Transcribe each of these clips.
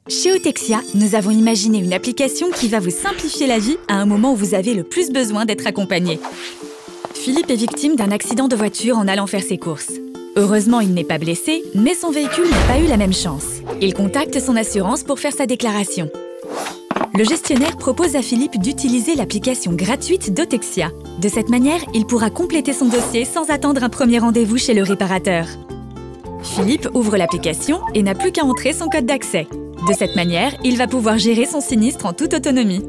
Chez Otexia, nous avons imaginé une application qui va vous simplifier la vie à un moment où vous avez le plus besoin d'être accompagné. Philippe est victime d'un accident de voiture en allant faire ses courses. Heureusement, il n'est pas blessé, mais son véhicule n'a pas eu la même chance. Il contacte son assurance pour faire sa déclaration. Le gestionnaire propose à Philippe d'utiliser l'application gratuite d'Otexia. De cette manière, il pourra compléter son dossier sans attendre un premier rendez-vous chez le réparateur. Philippe ouvre l'application et n'a plus qu'à entrer son code d'accès. De cette manière, il va pouvoir gérer son sinistre en toute autonomie.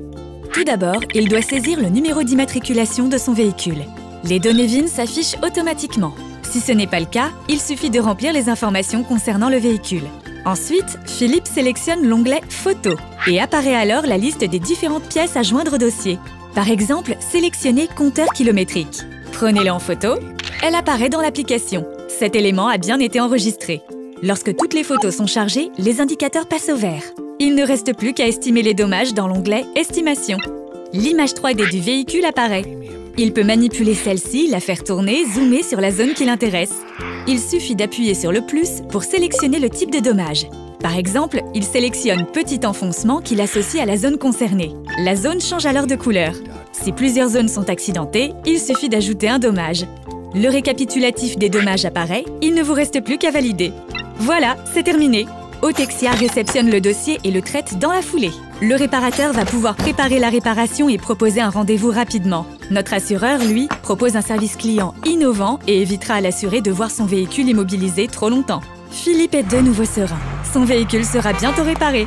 Tout d'abord, il doit saisir le numéro d'immatriculation de son véhicule. Les données VIN s'affichent automatiquement. Si ce n'est pas le cas, il suffit de remplir les informations concernant le véhicule. Ensuite, Philippe sélectionne l'onglet « Photos » et apparaît alors la liste des différentes pièces à joindre au dossier. Par exemple, sélectionnez « Compteur kilométrique ». Prenez-le en photo, elle apparaît dans l'application. Cet élément a bien été enregistré. Lorsque toutes les photos sont chargées, les indicateurs passent au vert. Il ne reste plus qu'à estimer les dommages dans l'onglet « Estimation ». L'image 3D du véhicule apparaît. Il peut manipuler celle-ci, la faire tourner, zoomer sur la zone qui l'intéresse. Il suffit d'appuyer sur le plus pour sélectionner le type de dommage. Par exemple, il sélectionne petit enfoncement qu'il associe à la zone concernée. La zone change alors de couleur. Si plusieurs zones sont accidentées, il suffit d'ajouter un dommage. Le récapitulatif des dommages apparaît, il ne vous reste plus qu'à valider. Voilà, c'est terminé. Otexia réceptionne le dossier et le traite dans la foulée. Le réparateur va pouvoir préparer la réparation et proposer un rendez-vous rapidement. Notre assureur, lui, propose un service client innovant et évitera à l'assuré de voir son véhicule immobilisé trop longtemps. Philippe est de nouveau serein. Son véhicule sera bientôt réparé.